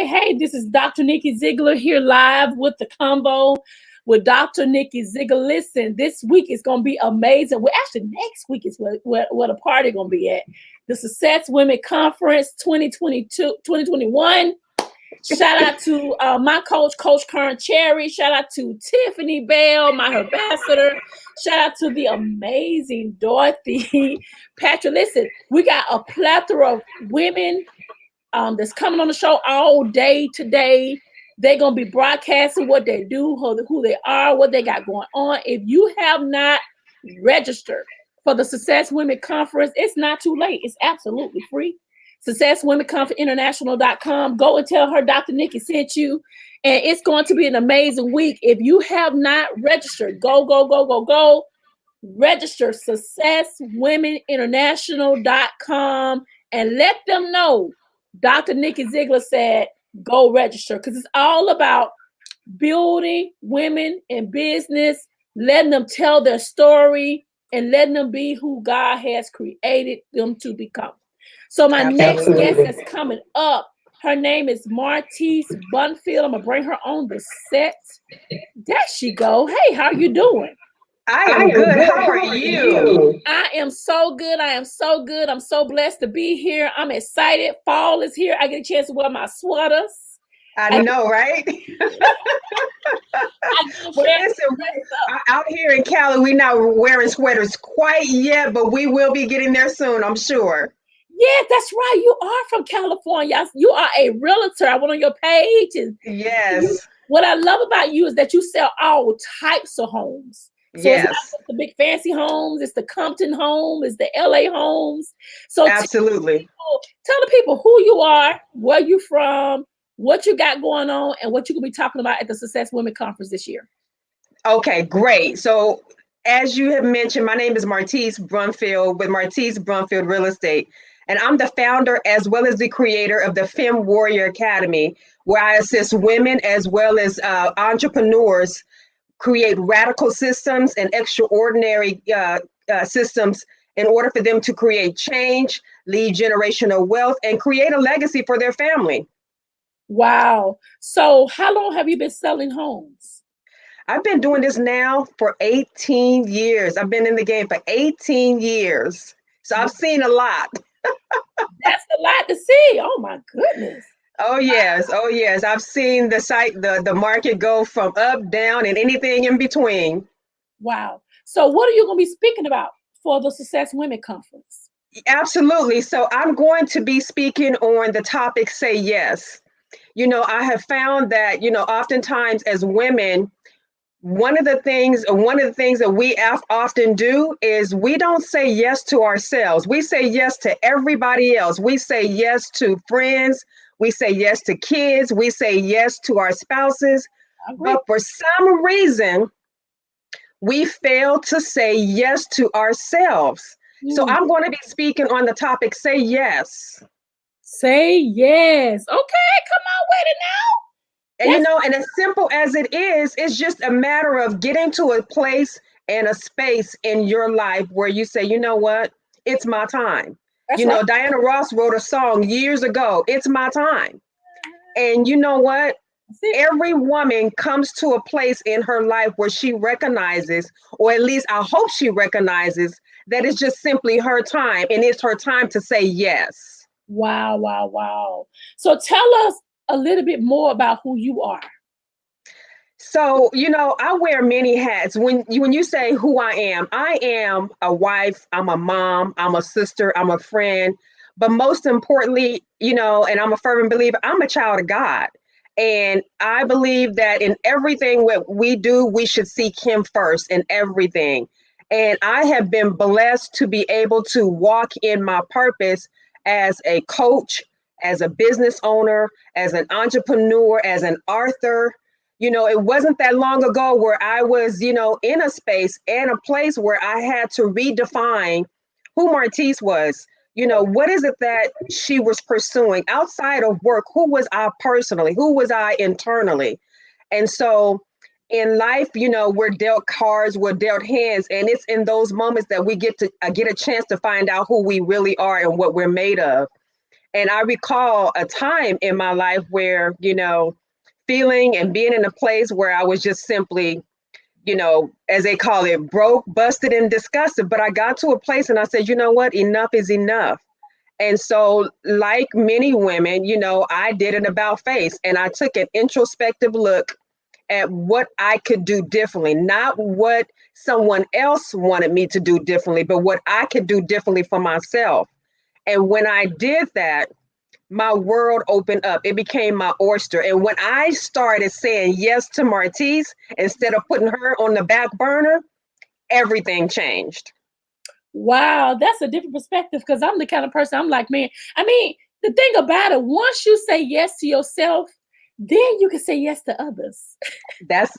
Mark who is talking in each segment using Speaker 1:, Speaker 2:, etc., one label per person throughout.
Speaker 1: Hey, this is Dr. Nikki Zeigler here live with the combo with Dr. Nikki Zeigler. Listen, this week is going to be amazing. Well, actually, next week is where the party going to be at. The Success Women Conference 2021. Shout out to my coach, Coach Kern Cherry. Shout out to Tiffany Bell, my ambassador. Shout out to the amazing Dorothy Patrick. Listen, we got a plethora of women that's coming on the show all day today. They're going to be broadcasting what they do, who they are, what they got going on. If you have not registered for the Success Women Conference, it's not too late. It's absolutely free. SuccessWomenConferenceInternational.com. Go and tell her Dr. Nikki sent you. And it's going to be an amazing week. If you have not registered, go. Register SuccessWomenInternational.com and let them know Dr. Nikki Zeigler said, go register, because it's all about building women in business, letting them tell their story and letting them be who God has created them to become. So my next guest that's coming up, her name is Martice Brumfield. I'm going to bring her on the set. There she go. Hey, how are you doing?
Speaker 2: I am good. How are you?
Speaker 1: I am so good. I'm so blessed to be here. I'm excited. Fall is here. I get a chance to wear my sweaters.
Speaker 2: I know, right? Well, listen, out here in Cali, we're not wearing sweaters quite yet, but we will be getting there soon, I'm sure.
Speaker 1: Yeah, that's right. You are from California. You are a realtor. I went on your page. And
Speaker 2: yes.
Speaker 1: What I love about you is that you sell all types of homes. So
Speaker 2: yes.
Speaker 1: It's not the big fancy homes. It's the Compton home. It's the LA homes. So
Speaker 2: absolutely.
Speaker 1: Tell the people who you are, where you're from, what you got going on, and what you're going to be talking about at the Success Women Conference this year.
Speaker 2: Okay, great. So as you have mentioned, my name is Martice Brumfield with Martice Brumfield Real Estate. And I'm the founder as well as the creator of the Fem Warrior Academy, where I assist women as well as entrepreneurs create radical systems and extraordinary systems in order for them to create change, lead generational wealth, and create a legacy for their family.
Speaker 1: Wow. So how long have you been selling homes?
Speaker 2: I've been doing this now for 18 years. I've been in the game for 18 years. So I've seen a lot.
Speaker 1: That's a lot to see. Oh my goodness.
Speaker 2: Oh yes. I've seen the market go from up, down, and anything in between.
Speaker 1: Wow. So what are you going to be speaking about for the Success Women Conference?
Speaker 2: Absolutely. So I'm going to be speaking on the topic, say yes. You know, I have found that, you know, oftentimes as women, one of the things that we often do is we don't say yes to ourselves. We say yes to everybody else. We say yes to friends. We say yes to kids. We say yes to our spouses. But for some reason, we fail to say yes to ourselves. So I'm going to be speaking on the topic, say yes.
Speaker 1: Say yes. Okay, come on with it now.
Speaker 2: And you know, and as simple as it is, it's just a matter of getting to a place and a space in your life where you say, you know what, it's my time. That's right. Diana Ross wrote a song years ago, it's my time. And you know what? Every woman comes to a place in her life where she recognizes, or at least I hope she recognizes, that it's just simply her time and it's her time to say yes.
Speaker 1: Wow. So tell us a little bit more about who you are.
Speaker 2: So, you know, I wear many hats. When you say who I am a wife, I'm a mom, I'm a sister, I'm a friend. But most importantly, you know, and I'm a fervent believer, I'm a child of God. And I believe that in everything what we do, we should seek him first in everything. And I have been blessed to be able to walk in my purpose as a coach, as a business owner, as an entrepreneur, as an author. It wasn't that long ago where I was, in a space and a place where I had to redefine who Martice was. What is it that she was pursuing outside of work? Who was I personally? Who was I internally? And so in life, we're dealt cards, we're dealt hands, and it's in those moments that we get a chance to find out who we really are and what we're made of. And I recall a time in my life where, feeling and being in a place where I was just simply, as they call it, broke, busted, and disgusted. But I got to a place and I said, you know what? Enough is enough. And so, like many women, I did an about face and I took an introspective look at what I could do differently, not what someone else wanted me to do differently, but what I could do differently for myself. And when I did that, my world opened up. It became my oyster. And when I started saying yes to Martice instead of putting her on the back burner, everything changed.
Speaker 1: Wow, that's a different perspective, because I'm the kind of person, I'm like, man, I mean, the thing about it, once you say yes to yourself, then you can say yes to others.
Speaker 2: That's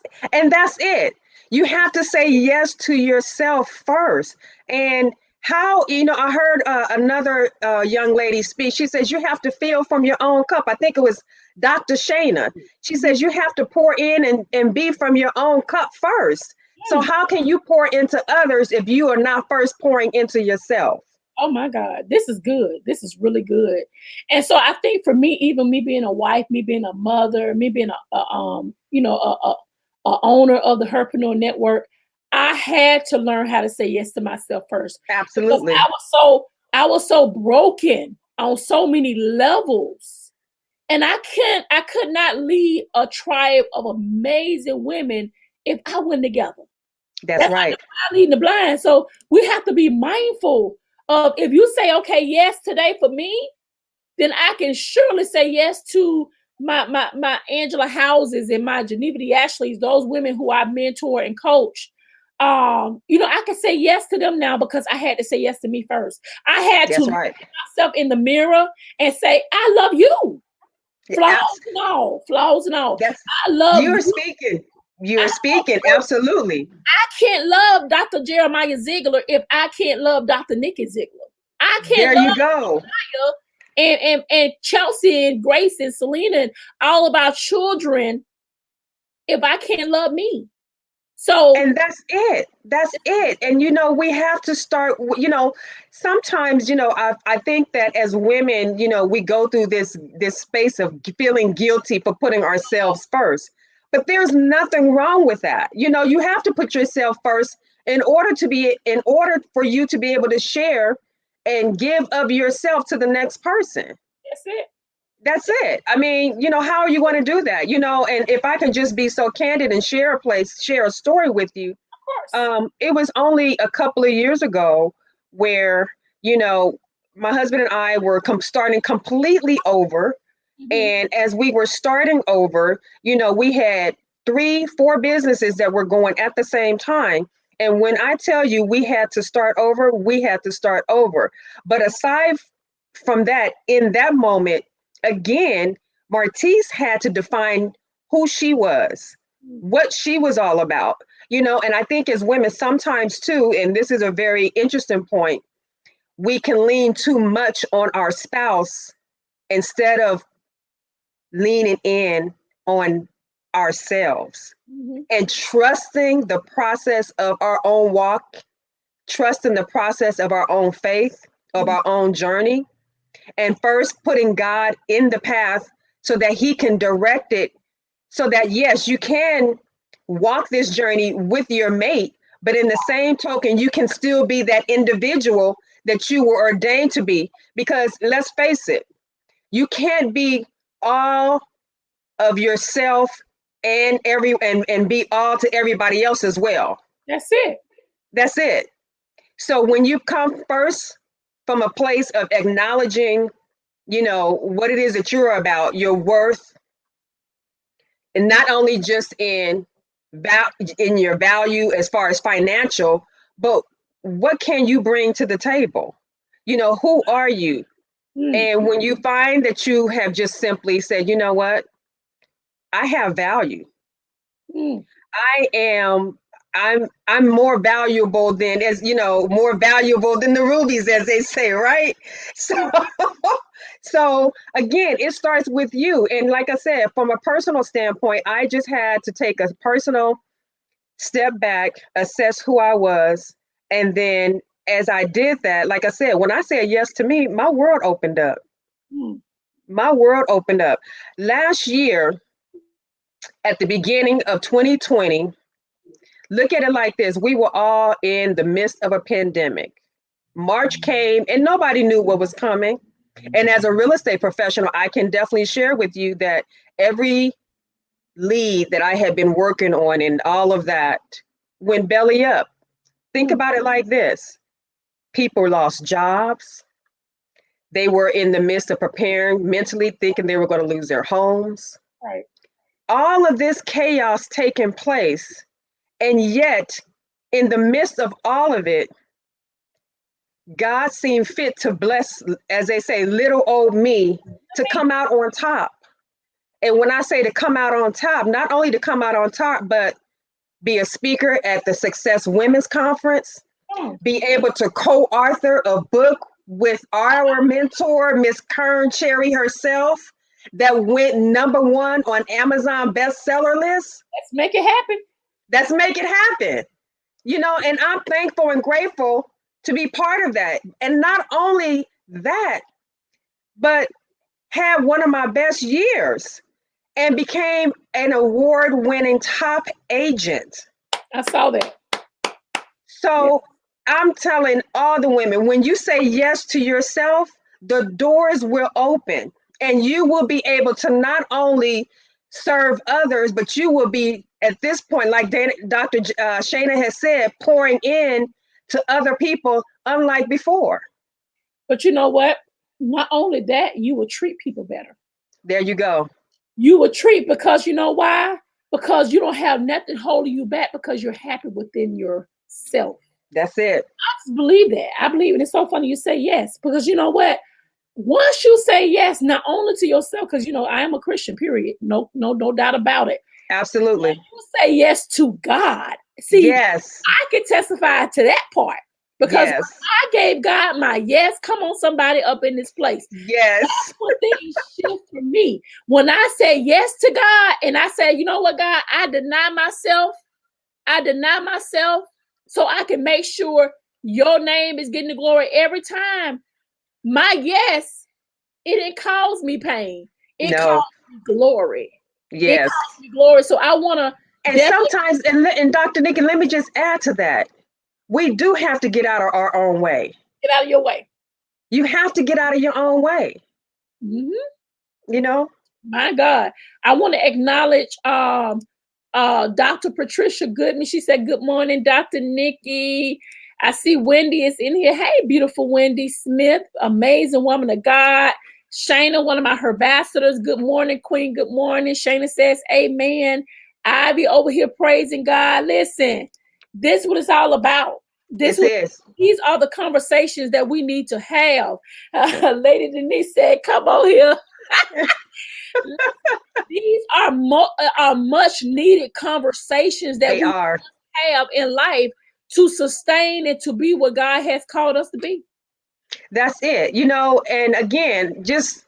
Speaker 2: it. You have to say yes to yourself first. And how, I heard another young lady speak. She says you have to fill from your own cup. I think it was Dr. Shayna. She says you have to pour in and be from your own cup first. So how can you pour into others if you are not first pouring into yourself?
Speaker 1: Oh my God, this is good. This is really good. And so I think for me, even me being a wife, me being a mother, me being a owner of the Herpreneur Network, I had to learn how to say yes to myself first.
Speaker 2: Absolutely.
Speaker 1: Because I was so broken on so many levels. And I could not lead a tribe of amazing women if I wasn't together.
Speaker 2: That's right.
Speaker 1: Like leading the blind. So we have to be mindful of, if you say, okay, yes, today for me, then I can surely say yes to my Angela Houses and my Geneva D. Ashleys, those women who I mentor and coach. I can say yes to them now because I had to say yes to me first. I had to look at myself in the mirror and say, I love you. Flaws and all. I love you.
Speaker 2: You're speaking. Absolutely.
Speaker 1: I can't love Dr. Jeremiah Zeigler if I can't love Dr. Nikki Zeigler. I can't
Speaker 2: there you go.
Speaker 1: And Chelsea and Grace and Selena and all of our children if I can't love me. So,
Speaker 2: and that's it. And we have to start, sometimes, I think that as women, we go through this space of feeling guilty for putting ourselves first. But there's nothing wrong with that. You have to put yourself first in order for you to be able to share and give of yourself to the next person.
Speaker 1: That's it.
Speaker 2: That's it. I mean, how are you going to do that? And if I can just be so candid and share a story with you.
Speaker 1: Of course.
Speaker 2: It was only a couple of years ago where, my husband and I were starting completely over. Mm-hmm. And as we were starting over, we had 3-4 businesses that were going at the same time. And when I tell you we had to start over, we had to start over. But aside from that, in that moment, again, Martice had to define who she was, what she was all about, and I think as women sometimes too, and this is a very interesting point, we can lean too much on our spouse instead of leaning in on ourselves. Mm-hmm. And trusting the process of our own walk, trusting the process of our own faith, of our own journey, and first putting God in the path so that he can direct it, so that, yes, you can walk this journey with your mate, but in the same token, you can still be that individual that you were ordained to be. Because let's face it, you can't be all of yourself and be all to everybody else as well.
Speaker 1: That's it.
Speaker 2: So when you come first from a place of acknowledging, what it is that you're about, your worth, and not only just in your value as far as financial, but what can you bring to the table? Who are you?
Speaker 1: Mm,
Speaker 2: And when you find that you have just simply said, you know what, I have value.
Speaker 1: mm.
Speaker 2: I am I'm more valuable than, as you know, more valuable than the rubies, as they say, right? So so again, it starts with you. And like I said, from a personal standpoint, I just had to take a personal step back, assess who I was, and then as I did that, like I said, when I said yes to me, my world opened up.
Speaker 1: Mm.
Speaker 2: My world opened up. Last year, at the beginning of 2020, look at it like this. We were all in the midst of a pandemic. March came and nobody knew what was coming. And as a real estate professional, I can definitely share with you that every lead that I had been working on and all of that went belly up. Think
Speaker 1: Mm.
Speaker 2: about it like this: people lost jobs. They were in the midst of preparing mentally, thinking they were going to lose their homes.
Speaker 1: Right.
Speaker 2: All of this chaos taking place. And yet, in the midst of all of it, God seemed fit to bless, as they say, little old me to come out on top. And when I say to come out on top, not only to come out on top, but be a speaker at the Success Women's Conference,
Speaker 1: Mm.
Speaker 2: be able to co-author a book with our mentor, Miss Kern Cherry herself, that went #1 on Amazon bestseller list.
Speaker 1: Let's make it happen.
Speaker 2: Let's make it happen. You know, and I'm thankful and grateful to be part of that. And not only that, but had one of my best years and became an award-winning top agent.
Speaker 1: I saw that. Yeah.
Speaker 2: So I'm telling all the women, when you say yes to yourself, the doors will open and you will be able to not only serve others, but you will be at this point, like Dr. Shana has said, pouring in to other people unlike before.
Speaker 1: But you know what? Not only that, you will treat people better.
Speaker 2: There you go.
Speaker 1: You will treat, because you know why? Because you don't have nothing holding you back, because you're happy within yourself.
Speaker 2: That's it.
Speaker 1: I just believe that. I believe it. It's so funny you say yes, because you know what? Once you say yes, not only to yourself, because you know I am a Christian, period. No doubt about it.
Speaker 2: Absolutely.
Speaker 1: When you say yes to God, see,
Speaker 2: Yes.
Speaker 1: I can testify to that part, because when
Speaker 2: Yes.
Speaker 1: I gave God my yes. Come on, somebody up in this place.
Speaker 2: Yes.
Speaker 1: When things shift for me, when I say yes to God, and I say, you know what, God, I deny myself. So I can make sure your name is getting the glory every time. My yes, it didn't cause me pain. It
Speaker 2: No.
Speaker 1: caused me glory. It
Speaker 2: Yes.
Speaker 1: caused me glory. So I want to
Speaker 2: And
Speaker 1: definitely
Speaker 2: sometimes, and Dr. Nikki, let me just add to that. We do have to get out of our own way.
Speaker 1: get out of your way.
Speaker 2: You have to get out of your own way,
Speaker 1: Mm-hmm.
Speaker 2: you know?
Speaker 1: My God. I want to acknowledge Dr. Patricia Goodman. She said, good morning, Dr. Nikki. I see Wendy is in here. Hey, beautiful Wendy Smith, amazing woman of God. Shana, one of my herbassadors. Good morning, Queen. Good morning. Shana says, amen. Ivy over here praising God. Listen, this is what it's all about.
Speaker 2: This is.
Speaker 1: These are the conversations that we need to have. Lady Denise said, come on here. These are much needed conversations that
Speaker 2: They
Speaker 1: we
Speaker 2: are.
Speaker 1: have in life to sustain and to be what God has called us to be.
Speaker 2: That's it. You know, and again, just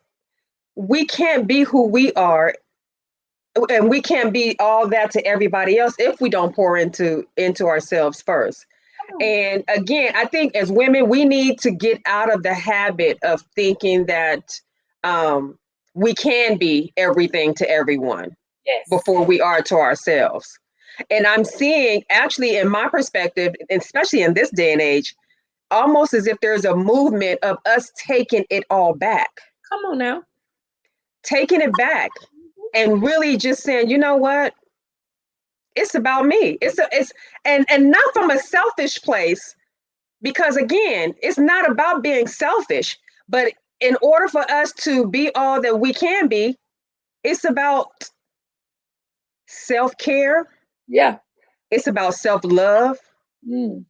Speaker 2: we can't be who we are and we can't be all that to everybody else if we don't pour into ourselves first. And again, I think as women, we need to get out of the habit of thinking that we can be everything to everyone
Speaker 1: Yes.
Speaker 2: before we are to ourselves. And I'm seeing, actually, in my perspective, especially in this day and age, almost as if there's a movement of us taking it all back,
Speaker 1: Come on now.
Speaker 2: taking it back and really just saying, you know what? It's about me. And not from a selfish place, because again, it's not about being selfish, but in order for us to be all that we can be, it's about self-care.
Speaker 1: Yeah.
Speaker 2: It's about self-love.
Speaker 1: Mm.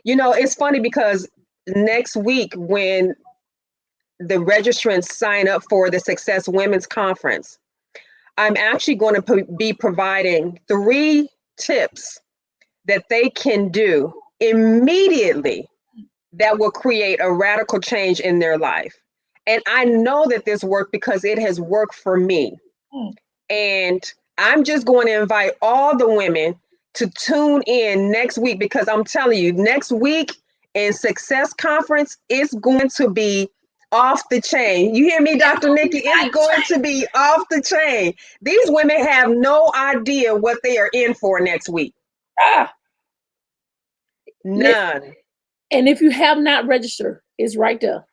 Speaker 2: You know, it's funny because next week when the registrants sign up for the Success Women's Conference, I'm actually going to be providing 3 tips that they can do immediately that will create a radical change in their life. And I know that this worked because it has worked for me. And I'm just going to invite all the women to tune in next week, because I'm telling you, next week in Success Conference, it's going to be off the chain. You hear me, Dr. Nikki? It's going to be off the chain. These women have no idea what they are in for next week. None.
Speaker 1: And if you have not registered, it's right there.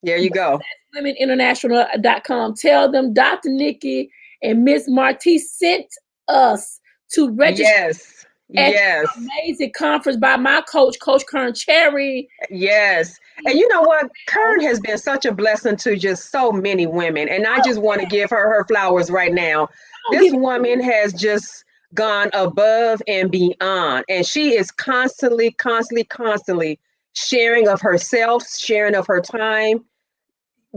Speaker 2: There you go.
Speaker 1: WomenInternational.com. Tell them Dr. Nikki and Miss Martice sent us to register.
Speaker 2: Yes.
Speaker 1: Yes. Amazing conference by my coach, Coach Kern Cherry.
Speaker 2: Yes. And you know what? Kern has been such a blessing to just so many women. And I just want to give her flowers right now. This woman has just gone above and beyond. And she is constantly sharing of herself, sharing of her time,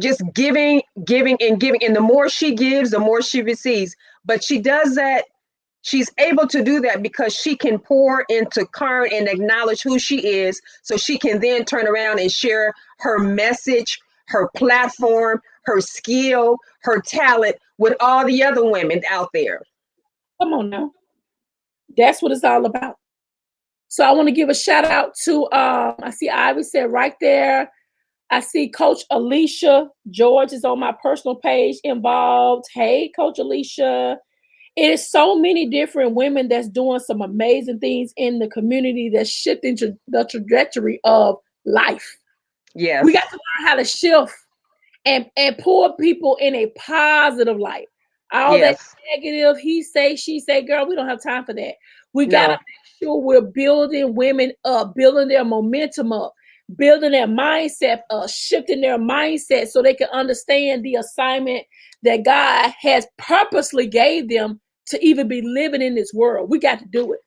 Speaker 2: just giving. And the more she gives, the more she receives. But she does that. She's able to do that because she can pour into Kern and acknowledge who she is, so she can then turn around and share her message, her platform, her skill, her talent with all the other women out there.
Speaker 1: Come on now. That's what it's all about. So I want to give a shout out to, I see Ivy said right there. I see Coach Alicia George is on my personal page involved. Hey, Coach Alicia. It is so many different women that's doing some amazing things in the community that's shifting the trajectory of life.
Speaker 2: Yes.
Speaker 1: We got to learn how to shift and pull people in a positive light. All that negative, he say, she say, girl, we don't have time for that. We got to make sure we're building women up, building their momentum up, building their mindset up, shifting their mindset so they can understand the assignment that God has purposely gave them to even be living in this world. We got to do it.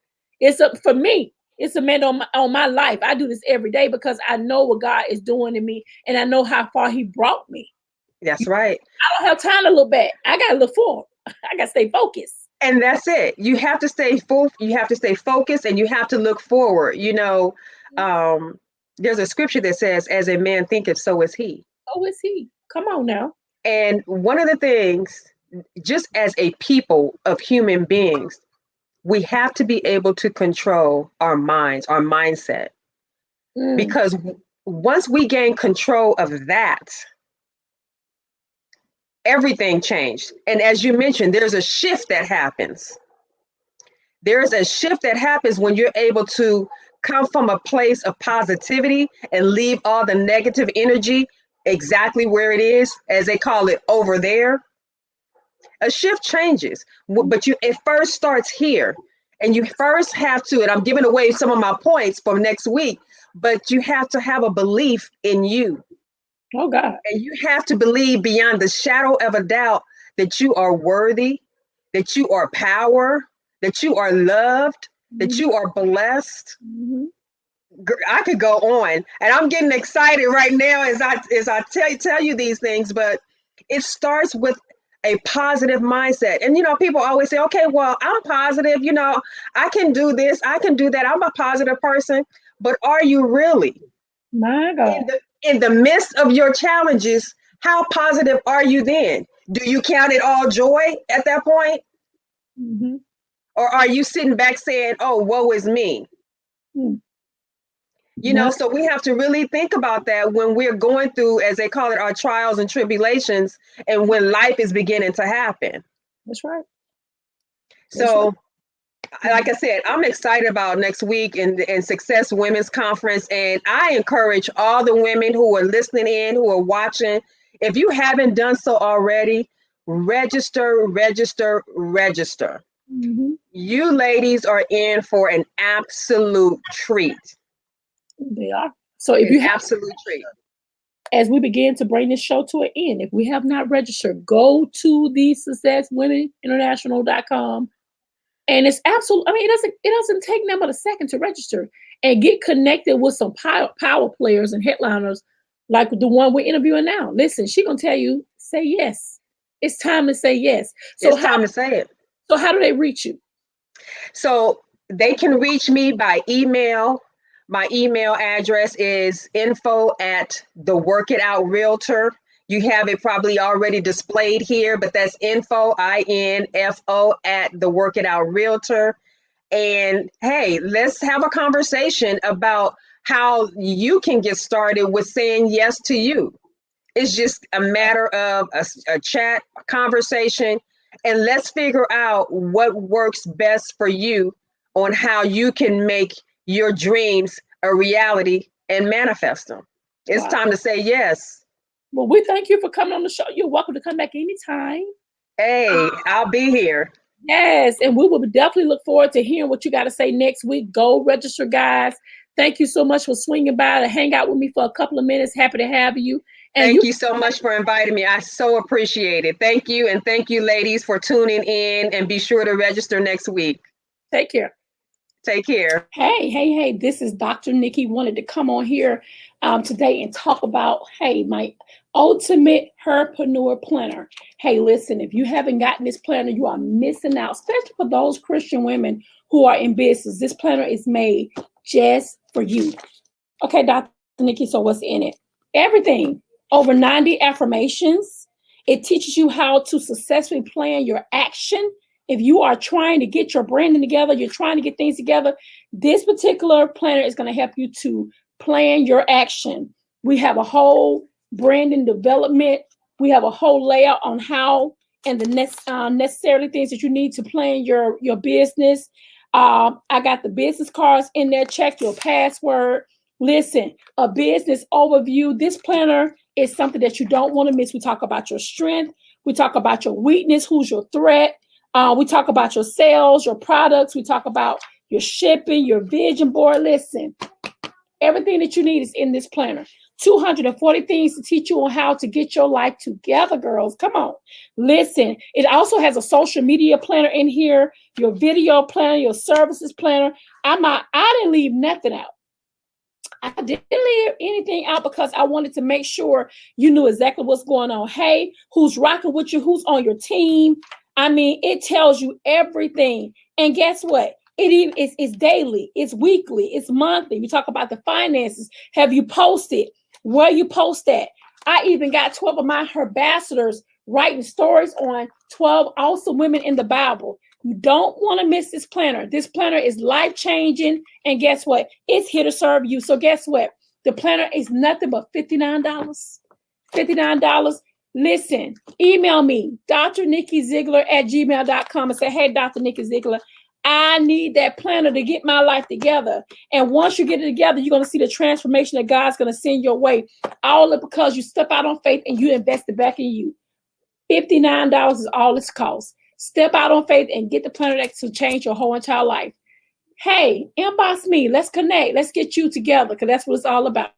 Speaker 1: For me, it's a man on my life. I do this every day because I know what God is doing in me, and I know how far He brought me.
Speaker 2: That's right.
Speaker 1: I don't have time to look back. I got to look forward. I got to stay focused.
Speaker 2: And that's it. You have to stay You have to stay focused, and you have to look forward. You know, there's a scripture that says, "As a man thinketh, so is he."
Speaker 1: So is he. Come on now.
Speaker 2: And one of the things, just as a people of human beings, we have to be able to control our minds, our mindset. Because once we gain control of that, everything changed. And as you mentioned, there's a shift that happens. There's a shift that happens when you're able to come from a place of positivity and leave all the negative energy exactly where it is, as they call it, over there. A shift changes, but it first starts here. And you first have to, and I'm giving away some of my points for next week, but you have to have a belief in you.
Speaker 1: Oh, God.
Speaker 2: And you have to believe beyond the shadow of a doubt that you are worthy, that you are power, that you are loved, that you are blessed. I could go on, and I'm getting excited right now as I tell you these things, but it starts with a positive mindset. And, you know, people always say, okay, well, I'm positive, you know, I can do this, I can do that. I'm a positive person. But are you really?
Speaker 1: My God.
Speaker 2: In the midst of your challenges, how positive are you then? Do you count it all joy at that point? Or are you sitting back saying, oh, woe is me? You know, so we have to really think about that when we're going through, as they call it, our trials and tribulations, and when life is beginning to happen.
Speaker 1: That's right.
Speaker 2: So, like I said, I'm excited about next week in Success Women's Conference. And I encourage all the women who are listening in, who are watching, if you haven't done so already, register. You ladies are in for an absolute treat.
Speaker 1: They are. So if you have
Speaker 2: absolute treat.
Speaker 1: As we begin to bring this show to an end, if we have not registered, go to the SuccessWomenInternational.com. And it's absolute. I mean, it doesn't take them but a second to register and get connected with some power players and headliners like the one we're interviewing now. Listen, she's gonna tell you, say yes. It's time to say yes. So
Speaker 2: It's time to say it.
Speaker 1: So how do they reach you?
Speaker 2: So they can reach me by email. My email address is info@theworkitoutrealtor. You have it probably already displayed here, but that's info, INFO, at theworkitoutrealtor. And hey, let's have a conversation about how you can get started with saying yes to you. It's just a matter of a chat, a conversation, and let's figure out what works best for you on how you can make your dreams a reality and manifest them. It's time to say yes.
Speaker 1: Well, we thank you for coming on the show. You're welcome to come back anytime.
Speaker 2: Hey, I'll be here.
Speaker 1: Yes, and we will definitely look forward to hearing what you got to say next week. Go register, guys. Thank you so much for swinging by to hang out with me for a couple of minutes. Happy to have you. And
Speaker 2: thank you so much for inviting me. I so appreciate it. Thank you. And thank you, ladies, for tuning in, and be sure to register next week.
Speaker 1: Take care.
Speaker 2: Take care.
Speaker 1: Hey, this is Dr. Nikki. Wanted to come on here today and talk about, my ultimate Herpreneur planner. Hey, listen, if you haven't gotten this planner, you are missing out, especially for those Christian women who are in business. This planner is made just for you. Okay, Dr. Nikki, so what's in it? Everything. Over 90 affirmations. It teaches you how to successfully plan your action. If you are trying to get your branding together, you're trying to get things together, this particular planner is going to help you to plan your action. We have a whole branding development. We have a whole layout on how and the necessary things that you need to plan your business. I got the business cards in there. Check your password. Listen, a business overview. This planner is something that you don't want to miss. We talk about your strength. We talk about your weakness. Who's your threat? We talk about your sales, your products. We talk about your shipping, your vision board. Listen, everything that you need is in this planner. 240 things to teach you on how to get your life together, girls. Come on. Listen, it also has a social media planner in here, your video planner, your services planner. I didn't leave nothing out. I didn't leave anything out because I wanted to make sure you knew exactly what's going on. Hey, who's rocking with you? Who's on your team? I mean, it tells you everything. And guess what? It's daily, it's weekly, it's monthly. We talk about the finances. Have you posted? Where you post at? I even got 12 of my ambassadors writing stories on 12 awesome women in the Bible. You don't want to miss this planner. This planner is life-changing. And guess what? It's here to serve you. So guess what? The planner is nothing but $59. $59. Listen, email me, drnikkizeigler@gmail.com, and say, hey, Dr. Nikki Zeigler, I need that planner to get my life together. And once you get it together, you're going to see the transformation that God's going to send your way. All of it because you step out on faith and you invest it back in you. $59 is all it's cost. Step out on faith and get the planner that to change your whole entire life. Hey, inbox me. Let's connect. Let's get you together because that's what it's all about.